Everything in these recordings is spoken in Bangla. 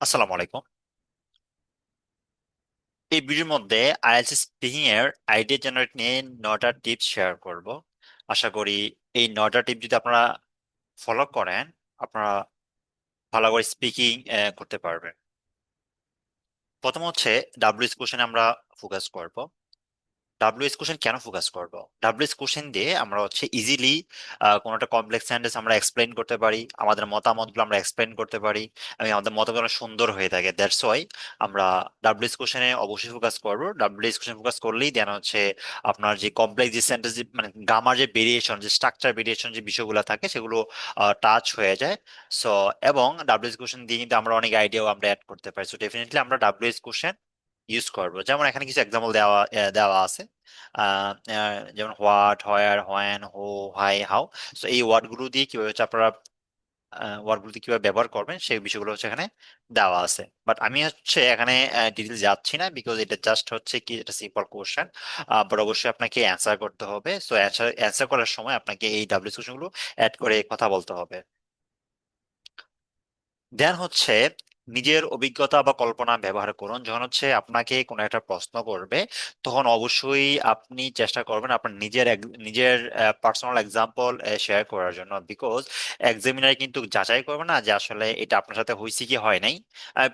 আসসালামু আলাইকুম। এই ভিডিওর মধ্যে আইএলটিএস স্পিকিং এর আইডিয়া জেনারেট নিয়ে 9টা টিপস শেয়ার করব। আশা করি এই 9টা টিপ যদি আপনারা ফলো করেন, আপনারা ভালো করে স্পিকিং করতে পারবেন। প্রথম হচ্ছে ডাব্লিউএস কোশ্চেন আমরা ফোকাস করব। ডাব্লিউএস কোশ্চেন কেন ফোকাস করব? ডাব্লিউএস কোশ্চেন দিয়ে আমরা হচ্ছে ইজিলি কোনো একটা কমপ্লেক্স সেন্টেন্স আমরা এক্সপ্লেইন করতে পারি, আমাদের মতামতগুলো আমরা এক্সপ্লেইন করতে পারি এবং আমাদের মতগুলো সুন্দর হয়ে থাকে। দ্যাটস ওয়াই আমরা ডাব্লিউএস কোশ্চেনে অবশ্যই ফোকাস করব। ডাব্লিউএস কোশ্চেন ফোকাস করলেই দেন হচ্ছে আপনার যে কমপ্লেক্স যে সেন্টেন্স, মানে গ্রামার যে ভেরিয়েশন, যে স্ট্রাকচার ভেরিয়েশন যে বিষয়গুলো থাকে সেগুলো টাচ হয়ে যায়। সো এবং ডাব্লিউএস কোশ্চেন দিয়ে কিন্তু আমরা অনেক আইডিয়াও আমরা অ্যাড করতে পারি। সো ডেফিনেটলি আমরা ডাব্লিউএস কোশ্চেন ইউজ করবো। যেমন এখানে কিছু এক্সাম্পল দেওয়া দেওয়া আছে। যেমন হোয়াট, হোয়ার, হোয়েন, হো, হাই, হাউ। সো এই ওয়ার্ডগুলো দিয়ে কিভাবে হচ্ছে আপনারা ওয়ার্ডগুলো দিয়ে কিভাবে ব্যবহার করবেন সেই বিষয়গুলো হচ্ছে এখানে দেওয়া আছে। বাট আমি হচ্ছে এখানে ডিটেল যাচ্ছি না, বিকজ এটা জাস্ট হচ্ছে কি এটা সিম্পল কোশ্চেন। বাট অবশ্যই আপনাকে অ্যান্সার করতে হবে। সো অ্যান্সার অ্যান্সার করার সময় আপনাকে এই ডাব্লিউ কোশ্চেন গুলো অ্যাড করে কথা বলতে হবে। দেন হচ্ছে নিজের অভিজ্ঞতা বা কল্পনা ব্যবহার করুন। যখন হচ্ছে আপনাকে কোনো একটা প্রশ্ন করবে, তখন অবশ্যই আপনি চেষ্টা করবেন আপনার নিজের পার্সোনাল এক্সাম্পল শেয়ার করার জন্য, বিকজ এক্সামিনার কিন্তু যাচাই করবে না যে আসলে এটা আপনার সাথে হয়েছে কি হয় নাই।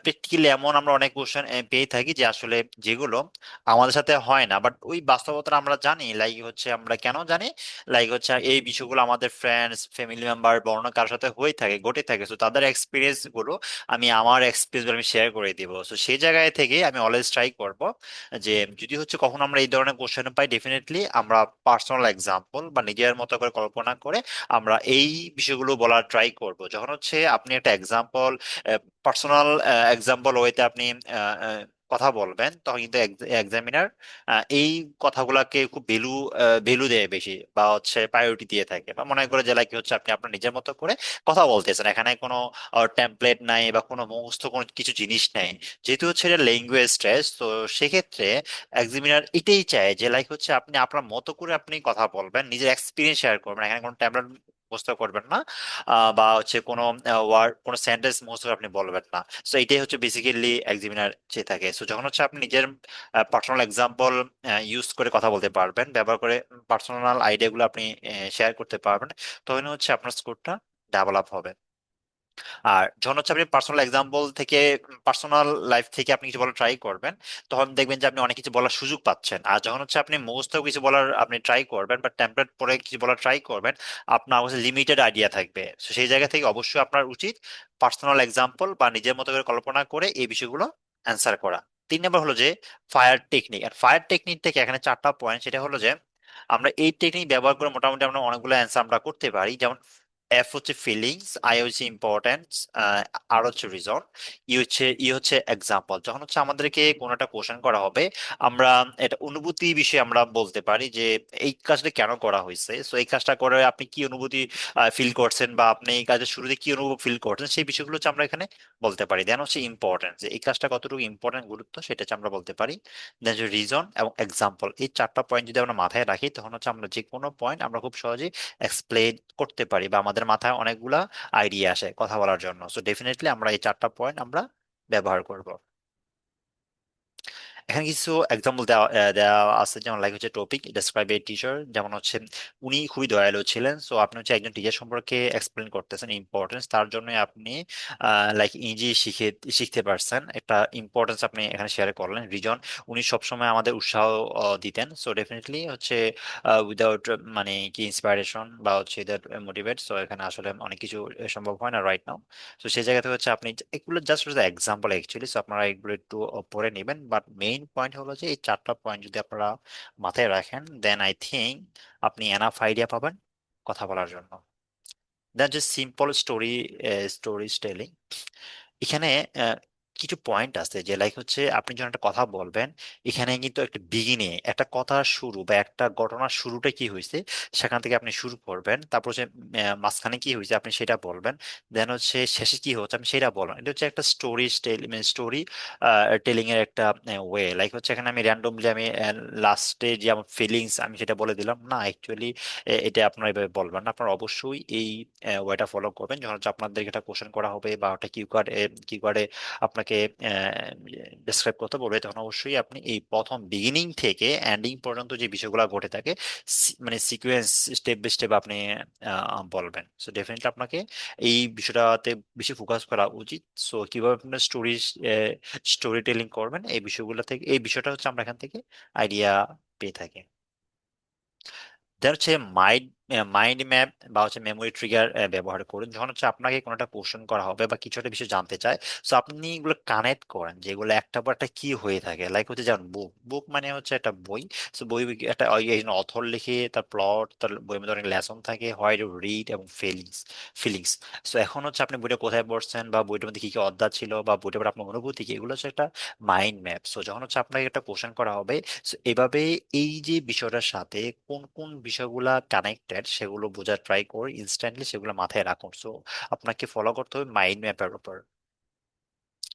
প্র্যাকটিক্যালি এমন আমরা অনেক কোশ্চেন পেয়ে থাকি যে আসলে যেগুলো আমাদের সাথে হয় না, বাট ওই বাস্তবতা আমরা জানি। লাইক হচ্ছে আমরা কেন জানি, লাইক হচ্ছে এই বিষয়গুলো আমাদের ফ্রেন্ডস, ফ্যামিলি মেম্বার বা অন্য কারোর সাথে হয়ে থাকে, ঘটে থাকে। তো তাদের এক্সপিরিয়েন্স গুলো আমি আমার এক্সপিরিয়েন্স আমি শেয়ার করে দিব। তো সেই জায়গায় থেকে আমি অলওয়েজ ট্রাই করব যে যদি হচ্ছে কখনো আমরা এই ধরনের কোশ্চেন পাই, ডেফিনেটলি আমরা পার্সোনাল এক্সাম্পল বা নিজের মতো করে কল্পনা করে আমরা এই বিষয়গুলো বলার ট্রাই করব। যখন হচ্ছে আপনি একটা এক্সাম্পল, পার্সোনাল এক্সাম্পল ওয়েতে আপনি আহ, আহ, কথা বলবেন, তখন কিন্তু এক্সামিনার এই কথাগুলাকে খুব ভ্যালু দেয় বেশি, বা হচ্ছে প্রায়োরিটি দিয়ে থাকে, বা মনে করে যে লাইক হচ্ছে আপনি আপনার নিজের মতো করে কথা বলতেছেন, এখানে কোনো টেমপ্লেট নাই বা কোনো মুখস্থ কোনো কিছু জিনিস নাই। যেহেতু হচ্ছে এটা ল্যাঙ্গুয়েজ টেস্ট, তো সেক্ষেত্রে এক্সামিনার এটাই চায় যে লাইক হচ্ছে আপনি আপনার মতো করে আপনি কথা বলবেন, নিজের এক্সপিরিয়েন্স শেয়ার করবেন, এখানে কোনো ট্যাবলেট মুখস্থ করবেন না। বা হচ্ছে কোনো ওয়ার্ড, কোনো সেন্টেন্স মুখস্থ করে আপনি বলবেন না। সো এটাই হচ্ছে বেসিক্যালি এক্সামিনার চেয়ে থাকে। সো যখন হচ্ছে আপনি নিজের পার্সোনাল এক্সাম্পল ইউজ করে কথা বলতে পারবেন, ব্যবহার করে পার্সোনাল আইডিয়াগুলো আপনি শেয়ার করতে পারবেন, তখন হচ্ছে আপনার স্কোরটা ডেভেলপ হবে। আর যখন হচ্ছে আপনি পার্সোনাল এক্সাম্পল থেকে, পার্সোনাল লাইফ থেকে আপনি কিছু বলার ট্রাই করবেন, তখন দেখবেন যে আপনি অনেক কিছু বলার সুযোগ পাচ্ছেন। আর যখন হচ্ছে আপনি মুখস্থ কিছু বলার আপনি ট্রাই করবেন বা টেমপ্লেট পরে কিছু বলার ট্রাই করবেন, আপনার কাছে লিমিটেড আইডিয়া থাকবে। তো সেই জায়গা থেকে অবশ্যই আপনার উচিত পার্সোনাল এক্সাম্পল বা নিজের মতো করে কল্পনা করে এই বিষয়গুলো অ্যান্সার করা। 3 নম্বর হলো যে ফায়ার টেকনিক। আর ফায়ার টেকনিক থেকে এখানে 4টা পয়েন্ট, সেটা হলো যে আমরা এই টেকনিক ব্যবহার করে মোটামুটি আমরা অনেকগুলো অ্যান্সার আমরা করতে পারি। যেমন এফ হচ্ছে ফিলিংস, আই হচ্ছে ইম্পর্টেন্স, আর হচ্ছে রিজন, ই হচ্ছে এক্সাম্পল। যখন হচ্ছে আমাদেরকে কোনো একটা কোশ্চেন করা হবে, আমরা এটা অনুভূতি বিষয়ে আমরা বলতে পারি যে এই কাজটা কেন করা হয়েছে। সো এই কাজটা করে আপনি কি অনুভূতি ফিল করছেন, বা আপনি এই কাজের শুরুতে কি অনুভব ফিল করছেন, সেই বিষয়গুলো হচ্ছে আমরা এখানে বলতে পারি। দেন হচ্ছে ইম্পর্টেন্স, যে এই কাজটা কতটুকু ইম্পর্টেন্ট, গুরুত্ব, সেটা হচ্ছে আমরা বলতে পারি। দেন হচ্ছে রিজন এবং এক্সাম্পল, এই 4টা পয়েন্ট যদি আমরা মাথায় রাখি, তখন হচ্ছে আমরা যে কোনো পয়েন্ট আমরা খুব সহজেই এক্সপ্লেন করতে পারি, বা আমাদের মাথায় অনেকগুলা আইডিয়া আসে কথা বলার জন্য। সো ডেফিনেটলি আমরা এই 4টা পয়েন্ট আমরা ব্যবহার করব। এখানে কিছু এক্সাম্পল দেওয়া আছে, যেমন লাইক হচ্ছে টপিক ডেসক্রাইব এ টিচার। যেমন হচ্ছে উনি খুবই দয়ালু ছিলেন। সো আপনি হচ্ছে একজন টিচার সম্পর্কে এক্সপ্লেন করতেছেন ইম্পর্টেন্স, তার জন্য আপনি লাইক ইংরেজি শিখতে পারছেন, একটা ইম্পর্টেন্স আপনি এখানে শেয়ার করলেন। রিজন, উনি সবসময় আমাদের উৎসাহ দিতেন। সো ডেফিনেটলি হচ্ছে উইদাউট মানে কি ইন্সপিরেশন বা হচ্ছে মোটিভেট, সো এখানে আসলে অনেক কিছু সম্ভব হয় না রাইট নাও। তো সেই জায়গাতে হচ্ছে আপনি এগুলো জাস্ট এক্সাম্পল অ্যাকচুয়ালি। সো আপনারা এগুলো একটু পরে নেবেন, বাট মেইন পয়েন্ট হলো যে এই 4টা পয়েন্ট যদি আপনারা মাথায় রাখেন, দেন আই থিঙ্ক আপনি এনাফ আইডিয়া পাবেন কথা বলার জন্য। দেন যে সিম্পল স্টোরি টেলিং, এখানে কিছু পয়েন্ট আছে যে লাইক হচ্ছে আপনি যখন একটা কথা বলবেন, এখানে কিন্তু একটা বিগিনে একটা কথার শুরু বা একটা ঘটনার শুরুটা কি হয়েছে সেখান থেকে আপনি শুরু করবেন, তারপর হচ্ছে মাঝখানে কি হয়েছে আপনি সেটা বলবেন, দেন হচ্ছে শেষে কি হচ্ছে আপনি সেটা বলবেন। এটা হচ্ছে একটা স্টোরি স্টোরি টেলিং এর একটা ওয়ে। লাইক হচ্ছে এখানে আমি র্যান্ডমলি আমি লাস্টে যে আমার ফিলিংস আমি সেটা বলে দিলাম না, অ্যাকচুয়ালি এটা আপনারা এভাবে বলবেন না, আপনারা অবশ্যই এই ওয়েটা ফলো করবেন। যখন হচ্ছে আপনাদেরকে একটা কোশ্চেন করা হবে বা ওটা কিউ কার্ডে আপনাকে ডেসক্রাইব করতে বলবে, তখন অবশ্যই আপনি এই প্রথম বিগিনিং থেকে এন্ডিং পর্যন্ত যে বিষয়গুলো ঘটে থাকে মানে সিকুয়েন্স স্টেপ বাই স্টেপ আপনি বলবেন। সো ডেফিনেটলি আপনাকে এই বিষয়টাতে বেশি ফোকাস করা উচিত। সো কিভাবে আপনার স্টোরি টেলিং করবেন এই বিষয়গুলো থেকে, এই বিষয়টা হচ্ছে আমরা এখান থেকে আইডিয়া পেয়ে থাকি। দেন হচ্ছে মাইন্ড মাইন্ড ম্যাপ বা হচ্ছে মেমোরি ট্রিগার ব্যবহার করুন। যখন হচ্ছে আপনাকে কোনো একটা কোশ্চেন করা হবে বা কিছু একটা বিষয় জানতে চায়, সো আপনি এগুলো কানেক্ট করেন যেগুলো একটা পর একটা কি হয়ে থাকে। লাইক হচ্ছে যেমন বুক, বুক মানে হচ্ছে একটা বই। সো বই একটা অথর লিখে তার প্লট, তার বইয়ের মধ্যে অনেক লেসন থাকে, হোয়াই টু রিড এবং ফিলিংস। সো এখন হচ্ছে আপনি বইটা কোথায় পড়ছেন বা বইটার মধ্যে কি কি অধ্যায় ছিল বা বইটার পর আপনার অনুভূতি কি, এগুলো হচ্ছে একটা মাইন্ড ম্যাপ। সো যখন হচ্ছে আপনাকে একটা কোশ্চেন করা হবে, so এভাবে এই যে বিষয়টার সাথে কোন কোন বিষয়গুলা কানেক্টেড সেগুলো বোঝার ট্রাই করে ইনস্ট্যান্টলি সেগুলো মাথায় রাখুন। সো আপনাকে ফলো করতে হবে মাইন্ড ম্যাপের উপর।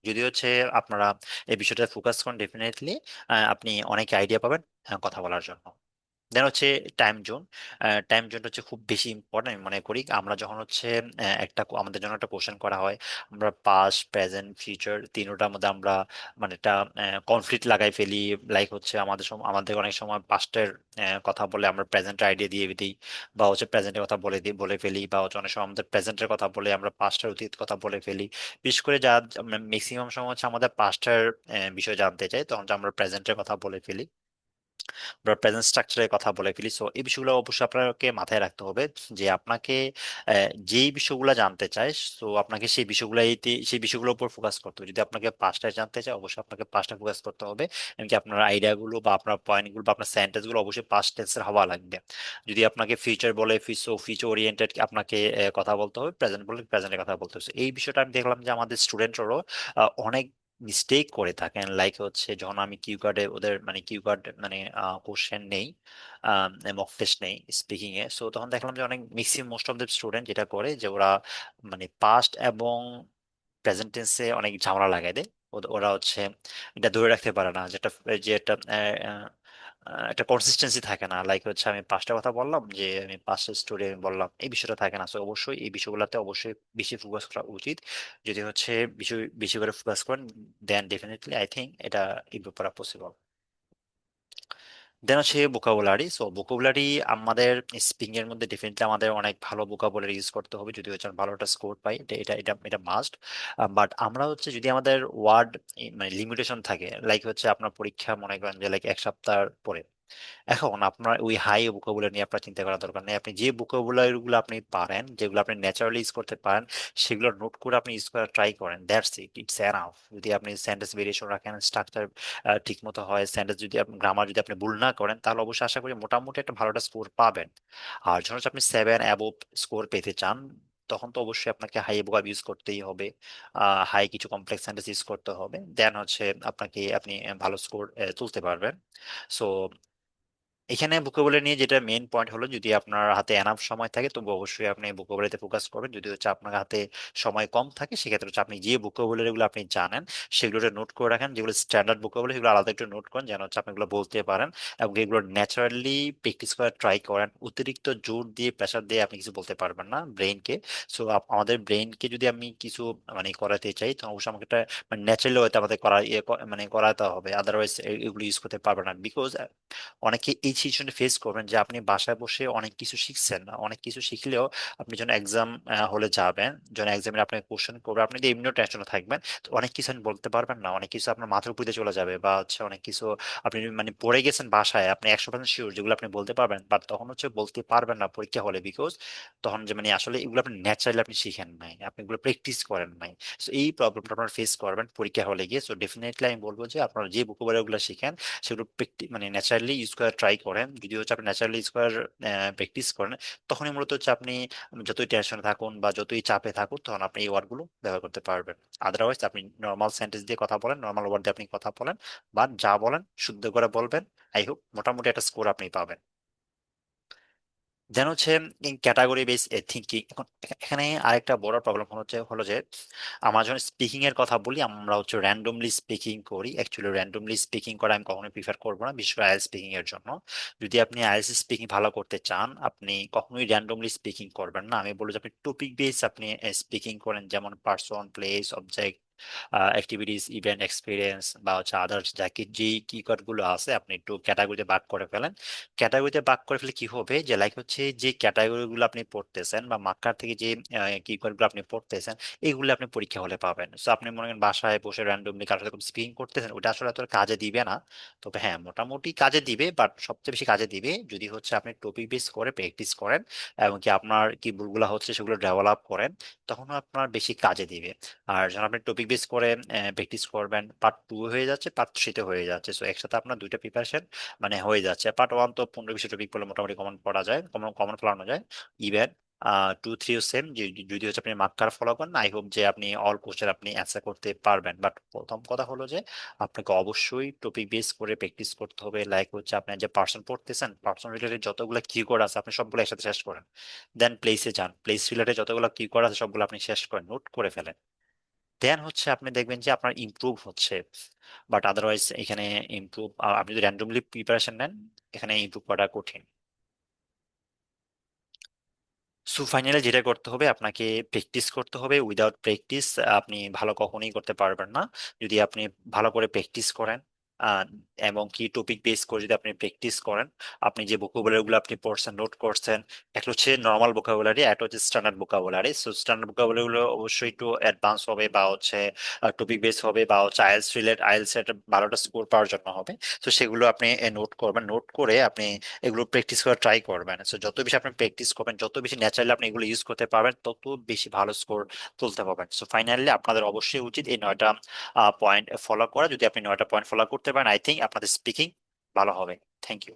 যদি হচ্ছে আপনারা এই বিষয়টা ফোকাস করেন, ডেফিনেটলি আপনি অনেক আইডিয়া পাবেন কথা বলার জন্য। দেন হচ্ছে টাইম জোন। টাইম জোনটা হচ্ছে খুব বেশি ইম্পর্টেন্ট আমি মনে করি। আমরা যখন হচ্ছে আমাদের জন্য একটা কোশ্চেন করা হয়, আমরা পাস্ট প্রেজেন্ট ফিউচার তিনোটার মধ্যে আমরা মানে একটা কনফ্লিক্ট লাগাই ফেলি। লাইক হচ্ছে আমাদের অনেক সময় পাস্টের কথা বলে আমরা প্রেজেন্টের আইডিয়া দিয়ে দিই, বা হচ্ছে প্রেজেন্টের কথা বলে ফেলি, বা হচ্ছে অনেক সময় আমাদের প্রেজেন্টের কথা বলে আমরা পাস্টের অতীত কথা বলে ফেলি। বিশেষ করে যা ম্যাক্সিমাম সময় হচ্ছে আমাদের পাস্টের বিষয় জানতে চাই, তখন যে আমরা প্রেজেন্টের কথা বলে ফেলি বা প্রেজেন্ট স্ট্রাকচারের কথা বলে ফেলি। সো এই বিষয়গুলো অবশ্যই আপনাকে মাথায় রাখতে হবে যে আপনাকে যেই বিষয়গুলো জানতে চায়, সো আপনাকে সেই বিষয়গুলোর উপর ফোকাস করতে হবে। যদি আপনাকে পাঁচটা জানতে চায়, অবশ্যই আপনাকে পাঁচটা ফোকাস করতে হবে। এমনকি আপনার আইডিয়াগুলো বা আপনার পয়েন্টগুলো বা আপনার সেন্টেন্সগুলো অবশ্যই পাস্ট টেন্সের হওয়া লাগবে। যদি আপনাকে ফিউচার বলে ফিউচার ওরিয়েন্টেড আপনাকে কথা বলতে হবে, প্রেজেন্ট বলে প্রেজেন্টের কথা বলতে হবে। So, এই বিষয়টা আমি দেখলাম যে আমাদের স্টুডেন্টরাও অনেক মিস্টেক করে থাকেন। লাইক হচ্ছে যখন আমি কিউ কার্ডে ওদের মানে কিউ কার্ড মানে কোশ্চেন নেই, মক টেস্ট নেই স্পিকিং এ, সো তখন দেখলাম যে অনেক মোস্ট অফ দ্য স্টুডেন্ট যেটা করে যে ওরা মানে পাস্ট এবং প্রেজেন্ট টেন্সে অনেক ঝামেলা লাগাই দেয়। ওরা হচ্ছে এটা ধরে রাখতে পারে না, যেটা যে একটা একটা কনসিস্টেন্সি থাকে না। লাইক হচ্ছে আমি পাঁচটা কথা বললাম, যে আমি পাঁচটা স্টোরি আমি বললাম, এই বিষয়টা থাকে না। তো অবশ্যই এই বিষয়গুলোতে অবশ্যই বেশি ফোকাস করা উচিত। যদি হচ্ছে বিষয় বেশি করে ফোকাস করেন, দেন ডেফিনেটলি আই থিঙ্ক এটা ইমপ্রুভ করা পসিবল। দেন হচ্ছে ভোকাবুলারি। সো ভোকাবুলারি আমাদের স্পিকিং এর মধ্যে ডেফিনেটলি আমাদের অনেক ভালো ভোকাবুলারি ইউজ করতে হবে যদি হচ্ছে আমরা ভালো একটা স্কোর পাই। এটা এটা এটা এটা মাস্ট। বাট আমরা হচ্ছে যদি আমাদের ওয়ার্ড মানে লিমিটেশন থাকে, লাইক হচ্ছে আপনার পরীক্ষা মনে করেন যে লাইক এক সপ্তাহ পরে, এখন আপনার ওই হাই ভোকাবুলারি নিয়ে আপনার চিন্তা করার দরকার নেই। আপনি যে ভোকাবুলারি গুলো আপনি পারেন, যেগুলো আপনি ন্যাচারালি ইউজ করতে পারেন, সেগুলো নোট করে আপনি ইউজ করার ট্রাই করেন। That's it, it's enough. যদি আপনি সেন্টেন্স ভেরিয়েশন রাখেন, স্ট্রাকচার ঠিক মতো হয়, সেন্টেন্স যদি আপনি গ্রামার যদি আপনি ভুল না করেন, তাহলে অবশ্যই আশা করি মোটামুটি একটা ভালো একটা স্কোর পাবেন। আর যখন হচ্ছে আপনি 7 অ্যাবভ স্কোর পেতে চান, তখন তো অবশ্যই আপনাকে হাই ভোকাব ইউজ করতেই হবে, হাই কিছু কমপ্লেক্স সেন্টেন্স ইউজ করতে হবে। দেন হচ্ছে আপনি ভালো স্কোর তুলতে পারবেন। সো এখানে ভোকাবুলারি নিয়ে যেটা মেইন পয়েন্ট হলো, যদি আপনার হাতে এনাফ সময় থাকে তবে অবশ্যই আপনি ভোকাবুলারিতে ফোকাস করবেন। যদি হচ্ছে আপনার হাতে সময় কম থাকে, সেক্ষেত্রে হচ্ছে আপনি যে ভোকাবুলারি গুলো আপনি জানেন সেগুলো নোট করে রাখেন, যেগুলো স্ট্যান্ডার্ড ভোকাবুলারি সেগুলো আলাদা একটু নোট করেন, যেন হচ্ছে আপনি এগুলো বলতে পারেন এবং এগুলো ন্যাচারালি প্র্যাকটিস করার ট্রাই করেন। অতিরিক্ত জোর দিয়ে প্রেশার দিয়ে আপনি কিছু বলতে পারবেন না ব্রেইনকে। সো আমাদের ব্রেইনকে যদি আমি কিছু মানে করাতে চাই, তখন অবশ্যই আমাকে একটা মানে ন্যাচারালি হয়তো আমাদের মানে করাতে হবে, আদারওয়াইজ এগুলো ইউজ করতে পারবে না। বিকজ অনেকে এই সিচুয়েশনটা ফেস করবেন যে আপনি বাসায় বসে অনেক কিছু শিখছেন না, অনেক কিছু শিখলেও আপনি যখন এক্সাম হলে যাবেন, যখন এক্সামের আপনাকে কোশ্চেন করবে, আপনি তো এমনিও টেনশনে থাকবেন, তো অনেক কিছু আপনি বলতে পারবেন না, অনেক কিছু আপনার মাথার উপরে দিয়ে চলে যাবে, বা হচ্ছে অনেক কিছু আপনি মানে পড়ে গেছেন বাসায়, আপনি 100% শিওর যেগুলো আপনি বলতে পারবেন, বাট তখন হচ্ছে বলতে পারবেন না পরীক্ষা হলে। বিকজ তখন যে মানে আসলে এগুলো আপনি ন্যাচারালি আপনি শিখেন নাই, আপনি এগুলো প্র্যাকটিস করেন নাই। সো এই প্রবলেমটা আপনার ফেস করবেন পরীক্ষা হলে গিয়ে। সো ডেফিনেটলি আমি বলবো যে আপনারা যে ভোকাবুলারি গুলো শিখেন সেগুলো মানে ন্যাচারালি ইউজ করার ট্রাই করেন, যদি হচ্ছে আপনি ন্যাচারালি স্কোয়ার প্র্যাকটিস করেন, তখনই মূলত হচ্ছে আপনি যতই টেনশনে থাকুন বা যতই চাপে থাকুন, তখন আপনি এই ওয়ার্ডগুলো ব্যবহার করতে পারবেন। আদারওয়াইজ আপনি নর্মাল সেন্টেন্স দিয়ে কথা বলেন, নর্মাল ওয়ার্ড দিয়ে আপনি কথা বলেন, বা যা বলেন শুদ্ধ করে বলবেন, আই হোপ মোটামুটি একটা স্কোর আপনি পাবেন। দেন হচ্ছে ক্যাটাগরি বেস থিঙ্কিং। এখন এখানে আরেকটা বড় প্রবলেম হলো যে আমরা যখন স্পিকিং এর কথা বলি, আমরা হচ্ছে র্যান্ডমলি স্পিকিং করি। অ্যাকচুয়ালি র্যান্ডমলি স্পিকিং করা আমি কখনোই প্রিফার করবো না, বিশেষ করে আইএলটিএস স্পিকিং এর জন্য। যদি আপনি আইএলটিএস স্পিকিং ভালো করতে চান, আপনি কখনোই র্যান্ডমলি স্পিকিং করবেন না। আমি বলবো যে আপনি টপিক বেস আপনি স্পিকিং করেন, যেমন person, place, object, activities, event, experience, বা হচ্ছে আদার্স যা কি যেই কিওয়ার্ড গুলো আছে আপনি একটু ক্যাটাগরিতে ভাগ করে ফেলেন। ক্যাটাগরিতে ভাগ করে ফেলে কি হবে, যে লাইক হচ্ছে যে ক্যাটাগরি গুলো আপনি পড়তেছেন বা মার্কার থেকে যে কিওয়ার্ড গুলো আপনি পড়তেছেন, এইগুলো আপনি পরীক্ষা হলে পাবেন। সো আপনি মনে করেন বাসায় বসে র্যান্ডমলি কারোর সাথে স্পিকিং করতেছেন, ওটা আসলে এত কাজে দিবে না। তবে হ্যাঁ, মোটামুটি কাজে দিবে, বাট সবচেয়ে বেশি কাজে দিবে যদি হচ্ছে আপনি টপিক বেস করে প্র্যাকটিস করেন এবং কি আপনার কি ভুলগুলো হচ্ছে সেগুলো ডেভেলপ করেন, তখন আপনার বেশি কাজে দিবে। আর যখন আপনি টপিক বেস করে প্র্যাকটিস করবেন, পার্ট 2 হয়ে যাচ্ছে, পার্ট 3 হয়ে যাচ্ছে, সো একসাথে আপনার দুইটা প্রিপারেশন মানে হয়ে যাচ্ছে। পার্ট 1 তো 15-20 টপিক পড়লে মোটামুটি কমন পড়া যায়, কমন কমন ফলানো যায়। ইভেন 2-3 সেম, যদি হচ্ছে আপনি মার্কার ফলো করেন, আই হোপ যে আপনি অল কোশ্চেন আপনি অ্যান্সার করতে পারবেন। বাট প্রথম কথা হলো যে আপনাকে অবশ্যই টপিক বেস করে প্র্যাকটিস করতে হবে। লাইক হচ্ছে আপনি যে পার্সন পড়তেছেন, পার্সন রিলেটেড যতগুলো কিওয়ার্ড আছে আপনি সবগুলো একসাথে শেষ করেন। দেন প্লেসে যান, প্লেস রিলেটেড যতগুলো কিওয়ার্ড আছে সবগুলো আপনি শেষ করেন, নোট করে ফেলেন। দেন হচ্ছে আপনি দেখবেন যে আপনার ইমপ্রুভ হচ্ছে। বাট আদারওয়াইজ এখানে ইমপ্রুভ, আপনি যদি র্যান্ডমলি প্রিপারেশন নেন, এখানে ইমপ্রুভ করা কঠিন। সো ফাইনালি যেটা করতে হবে, আপনাকে প্র্যাকটিস করতে হবে। উইদাউট প্র্যাকটিস আপনি ভালো কখনোই করতে পারবেন না। যদি আপনি ভালো করে প্র্যাকটিস করেন, আহ, এবং কি টপিক বেস করে যদি আপনি প্র্যাকটিস করেন, আপনি যে ভোকাবুলারি গুলো আপনি পড়ছেন, নোট করছেন, একটা হচ্ছে নর্মাল ভোকাবুলারি, একটা হচ্ছে standard vocabulary. So standard vocabulary গুলো অবশ্যই একটু অ্যাডভান্স হবে, বা হচ্ছে টপিক বেস হবে, বা হচ্ছে আইএলটিএস এর ভালোটা স্কোর পাওয়ার জন্য হবে। তো সেগুলো আপনি নোট করবেন, নোট করে আপনি এগুলো প্র্যাকটিস করে ট্রাই করবেন। সো যত বেশি আপনি প্র্যাকটিস করবেন, যত বেশি ন্যাচারালি আপনি এগুলো ইউজ করতে পারবেন, তত বেশি ভালো স্কোর তুলতে পারবেন। সো ফাইনালি আপনাদের অবশ্যই উচিত এই 9টা পয়েন্ট ফলো করা। যদি আপনি 9টা পয়েন্ট ফলো করতে পারেন, আই থিঙ্ক আপনাদের স্পিকিং ভালো হবে। Thank you.